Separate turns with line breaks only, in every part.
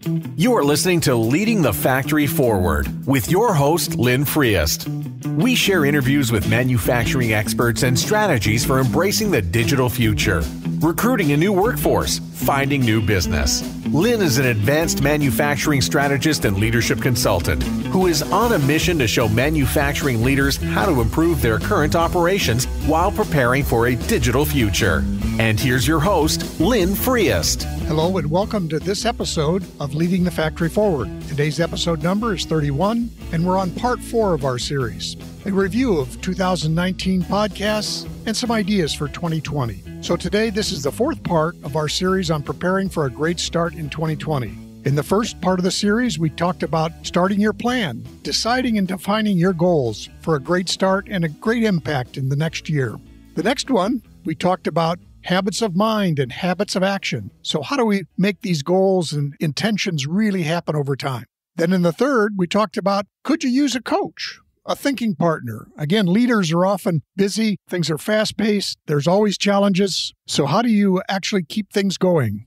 You are listening to Leading the Factory Forward with your host, Lynn Friest. We share interviews with manufacturing experts and strategies for embracing the digital future, recruiting a new workforce, finding new business. Lynn is an advanced manufacturing strategist and leadership consultant who is on a mission to show manufacturing leaders how to improve their current operations while preparing for a digital future. And here's your host, Lynn Friest.
Hello and welcome to this episode of Leading the Factory Forward. Today's episode number is 31, and we're on part 4 of our series, a review of 2019 podcasts and some ideas for 2020. So today, this is the 4th part of our series on preparing for a great start in 2020. In the first part of the series, we talked about starting your plan, deciding and defining your goals for a great start and a great impact in the next year. The next one, we talked about habits of mind and habits of action. So how do we make these goals and intentions really happen over time? Then in the third, we talked about, could you use a coach, a thinking partner? Again, leaders are often busy. Things are fast-paced. There's always challenges. So how do you actually keep things going?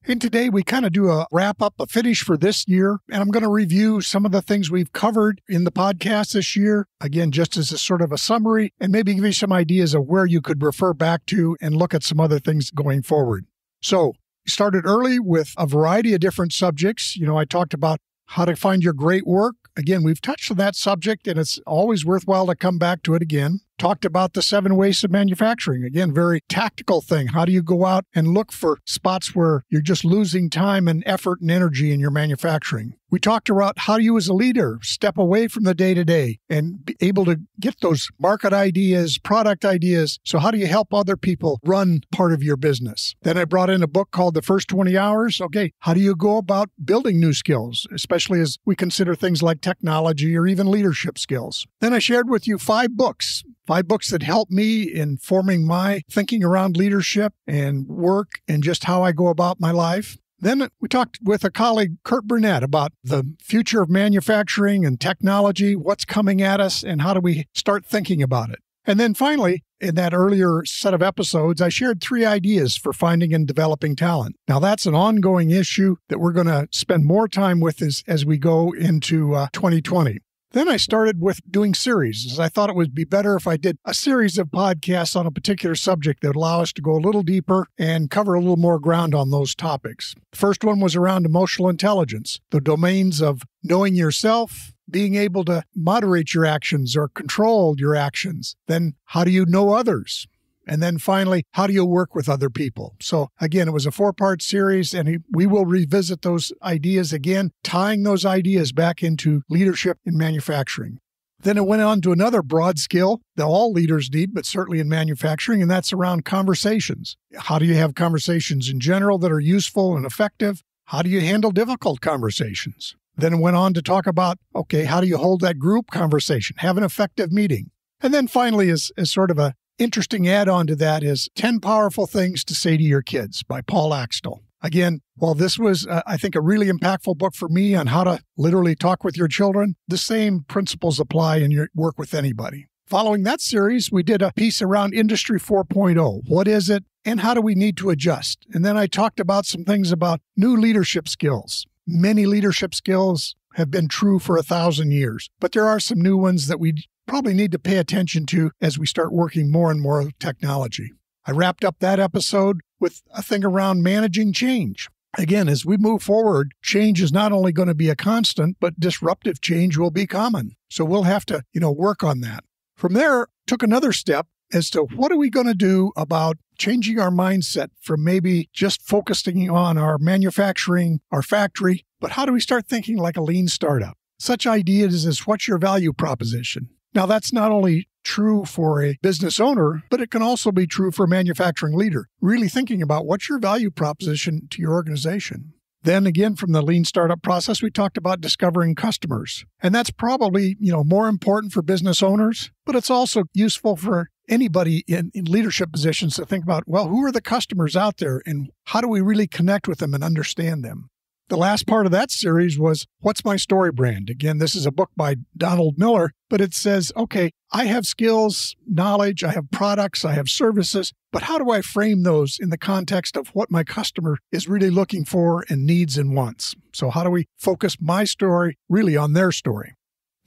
And today, we kind of do a wrap-up, a finish for this year, and I'm going to review some of the things we've covered in the podcast this year, again, just as a sort of a summary, and maybe give you some ideas of where you could refer back to and look at some other things going forward. So, we started early with a variety of different subjects. I talked about how to find your great work. Again, we've touched on that subject, and it's always worthwhile to come back to it again. Talked about the 7 ways of manufacturing. Again, very tactical thing. How do you go out and look for spots where you're just losing time and effort and energy in your manufacturing? We talked about how you as a leader step away from the day-to-day and be able to get those market ideas, product ideas. So how do you help other people run part of your business? Then I brought in a book called The First 20 Hours. Okay, how do you go about building new skills, especially as we consider things like technology or even leadership skills? Then I shared with you 5 books that helped me in forming my thinking around leadership and work and just how I go about my life. Then we talked with a colleague, Kurt Burnett, about the future of manufacturing and technology, what's coming at us, and how do we start thinking about it. And then finally, in that earlier set of episodes, I shared 3 ideas for finding and developing talent. Now, that's an ongoing issue that we're going to spend more time with as we go into 2020. Then I started with doing series, as I thought it would be better if I did a series of podcasts on a particular subject that would allow us to go a little deeper and cover a little more ground on those topics. The first one was around emotional intelligence, the domains of knowing yourself, being able to moderate your actions or control your actions. Then how do you know others? And then finally, how do you work with other people? So again, it was a 4-part series, and we will revisit those ideas again, tying those ideas back into leadership in manufacturing. Then it went on to another broad skill that all leaders need, but certainly in manufacturing, and that's around conversations. How do you have conversations in general that are useful and effective? How do you handle difficult conversations? Then it went on to talk about, okay, how do you hold that group conversation, have an effective meeting? And then finally, as sort of a interesting add-on to that is 10 Powerful Things to Say to Your Kids by Paul Axtell. Again, while this was, I think, a really impactful book for me on how to literally talk with your children, the same principles apply in your work with anybody. Following that series, we did a piece around Industry 4.0. What is it, and how do we need to adjust? And then I talked about some things about new leadership skills. Many leadership skills have been true for 1,000 years, but there are some new ones that we probably need to pay attention to as we start working more and more with technology. I wrapped up that episode with a thing around managing change. Again, as we move forward, change is not only going to be a constant, but disruptive change will be common. So we'll have to, work on that. From there, took another step as to what are we going to do about changing our mindset from maybe just focusing on our manufacturing, our factory, but how do we start thinking like a lean startup? Such ideas as what's your value proposition? Now, that's not only true for a business owner, but it can also be true for a manufacturing leader, really thinking about what's your value proposition to your organization. Then again, from the lean startup process, we talked about discovering customers. And that's probably, more important for business owners, but it's also useful for anybody in leadership positions to think about, well, who are the customers out there and how do we really connect with them and understand them? The last part of that series was, What's My Story Brand? Again, this is a book by Donald Miller, but it says, okay, I have skills, knowledge, I have products, I have services, but how do I frame those in the context of what my customer is really looking for and needs and wants? So how do we focus my story really on their story?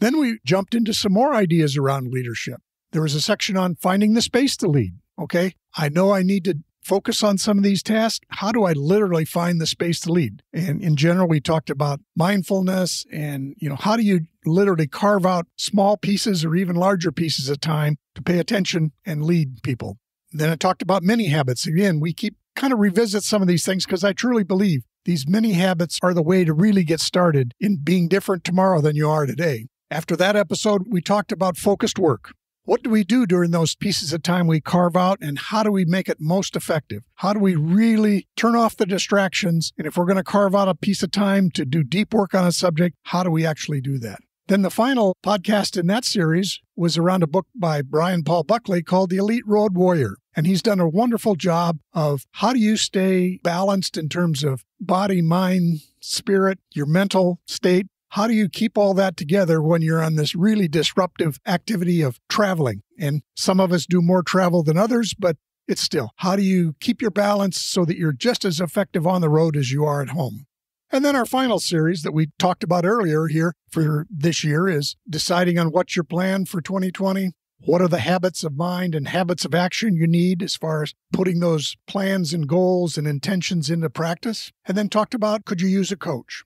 Then we jumped into some more ideas around leadership. There was a section on finding the space to lead. Okay, I know I need to focus on some of these tasks. How do I literally find the space to lead? And in general, we talked about mindfulness and, how do you literally carve out small pieces or even larger pieces of time to pay attention and lead people. Then I talked about mini habits. Again, we keep kind of revisit some of these things because I truly believe these mini habits are the way to really get started in being different tomorrow than you are today. After that episode, we talked about focused work. What do we do during those pieces of time we carve out, and how do we make it most effective? How do we really turn off the distractions? And if we're going to carve out a piece of time to do deep work on a subject, how do we actually do that? Then the final podcast in that series was around a book by Brian Paul Buckley called The Elite Road Warrior. And he's done a wonderful job of how do you stay balanced in terms of body, mind, spirit, your mental state. How do you keep all that together when you're on this really disruptive activity of traveling? And some of us do more travel than others, but it's still, how do you keep your balance so that you're just as effective on the road as you are at home? And then our final series that we talked about earlier here for this year is deciding on what's your plan for 2020. What are the habits of mind and habits of action you need as far as putting those plans and goals and intentions into practice? And then talked about, could you use a coach?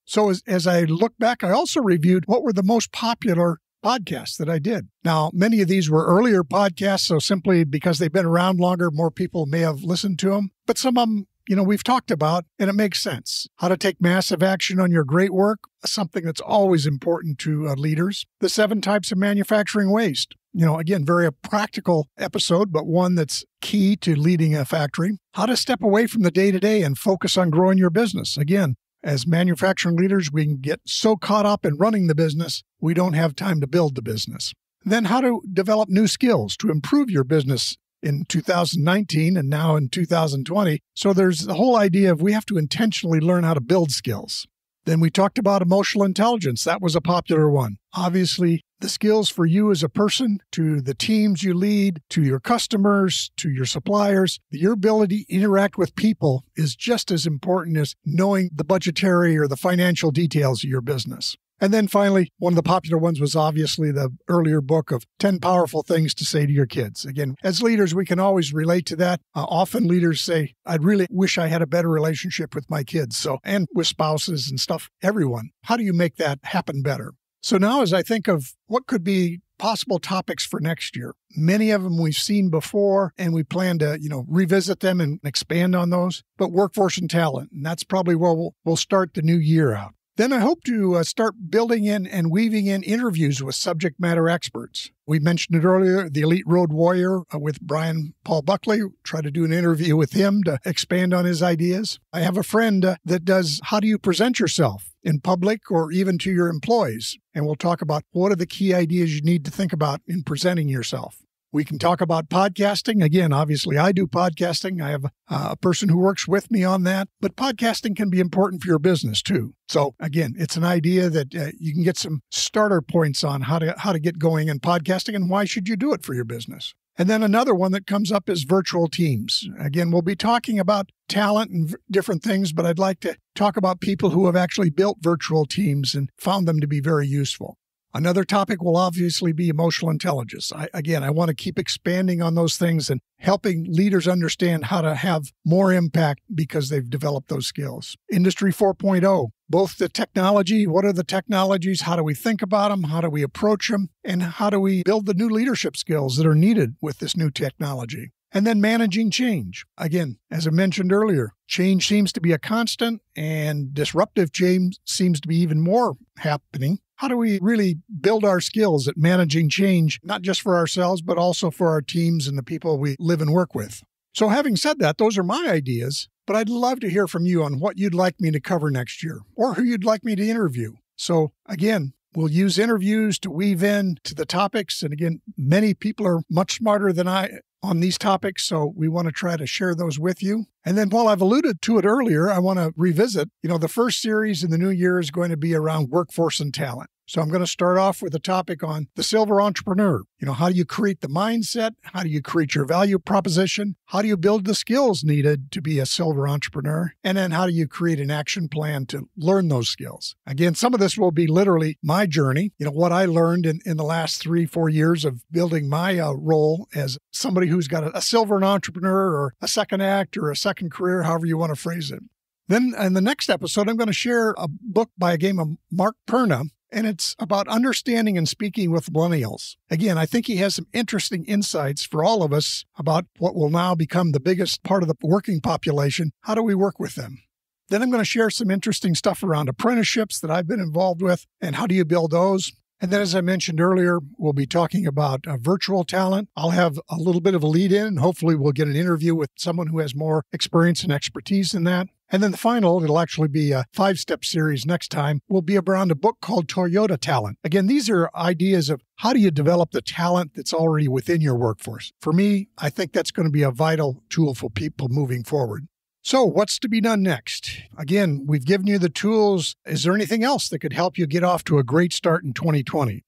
So as I look back, I also reviewed what were the most popular podcasts that I did. Now, many of these were earlier podcasts, so simply because they've been around longer, more people may have listened to them. But some of them, we've talked about, and it makes sense. How to take massive action on your great work, something that's always important to leaders. The 7 types of manufacturing waste. Again, very a practical episode, but one that's key to leading a factory. How to step away from the day-to-day and focus on growing your business. Again, as manufacturing leaders, we can get so caught up in running the business, we don't have time to build the business. Then how to develop new skills to improve your business in 2019 and now in 2020. So there's the whole idea of we have to intentionally learn how to build skills. Then we talked about emotional intelligence. That was a popular one. Obviously, the skills for you as a person, to the teams you lead, to your customers, to your suppliers, your ability to interact with people is just as important as knowing the budgetary or the financial details of your business. And then finally, one of the popular ones was obviously the earlier book of 10 Powerful Things to Say to Your Kids. Again, as leaders, we can always relate to that. Often leaders say, I'd really wish I had a better relationship with my kids, and with spouses and stuff, everyone. How do you make that happen better? So now as I think of what could be possible topics for next year, many of them we've seen before, and we plan to, revisit them and expand on those, but workforce and talent, and that's probably where we'll start the new year out. Then I hope to start building in and weaving in interviews with subject matter experts. We mentioned it earlier, the Elite Road Warrior with Brian Paul Buckley. Try to do an interview with him to expand on his ideas. I have a friend that does how do you present yourself in public or even to your employees. And we'll talk about what are the key ideas you need to think about in presenting yourself. We can talk about podcasting. Again, obviously, I do podcasting. I have a person who works with me on that. But podcasting can be important for your business, too. So, again, it's an idea that you can get some starter points on how to get going in podcasting and why should you do it for your business. And then another one that comes up is virtual teams. Again, we'll be talking about talent and different things, but I'd like to talk about people who have actually built virtual teams and found them to be very useful. Another topic will obviously be emotional intelligence. I want to keep expanding on those things and helping leaders understand how to have more impact because they've developed those skills. Industry 4.0, both the technology, what are the technologies, how do we think about them, how do we approach them, and how do we build the new leadership skills that are needed with this new technology. And then managing change. Again, as I mentioned earlier, change seems to be a constant and disruptive change seems to be even more happening. How do we really build our skills at managing change, not just for ourselves, but also for our teams and the people we live and work with? So having said that, those are my ideas, but I'd love to hear from you on what you'd like me to cover next year or who you'd like me to interview. So again, we'll use interviews to weave in to the topics. And again, many people are much smarter than I on these topics, so we want to try to share those with you. And then while I've alluded to it earlier, I want to revisit, the first series in the new year is going to be around workforce and talent. So I'm going to start off with a topic on the silver entrepreneur. How do you create the mindset? How do you create your value proposition? How do you build the skills needed to be a silver entrepreneur? And then how do you create an action plan to learn those skills? Again, some of this will be literally my journey, what I learned in the last 3-4 years of building my role as somebody who's got a silver entrepreneur or a second act or a second career, however you want to phrase it. Then in the next episode, I'm going to share a book by a game of Mark Perna, and it's about understanding and speaking with millennials. Again, I think he has some interesting insights for all of us about what will now become the biggest part of the working population. How do we work with them? Then I'm going to share some interesting stuff around apprenticeships that I've been involved with, and how do you build those? And then, as I mentioned earlier, we'll be talking about virtual talent. I'll have a little bit of a lead in, and hopefully we'll get an interview with someone who has more experience and expertise in that. And then the final, it'll actually be a 5-step series next time, will be around a book called Toyota Talent. Again, these are ideas of how do you develop the talent that's already within your workforce. For me, I think that's going to be a vital tool for people moving forward. So what's to be done next? Again, we've given you the tools. Is there anything else that could help you get off to a great start in 2020?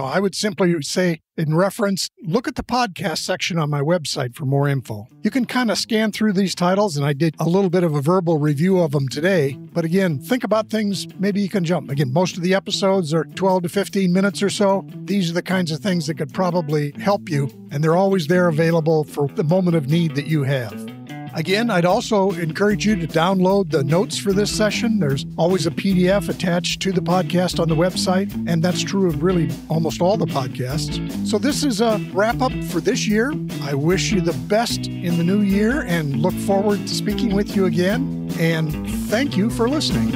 I would simply say, in reference, look at the podcast section on my website for more info. You can kind of scan through these titles, and I did a little bit of a verbal review of them today. But again, think about things, maybe you can jump. Again, most of the episodes are 12 to 15 minutes or so. These are the kinds of things that could probably help you, and they're always there available for the moment of need that you have. Again, I'd also encourage you to download the notes for this session. There's always a PDF attached to the podcast on the website, and that's true of really almost all the podcasts. So this is a wrap-up for this year. I wish you the best in the new year and look forward to speaking with you again. And thank you for listening.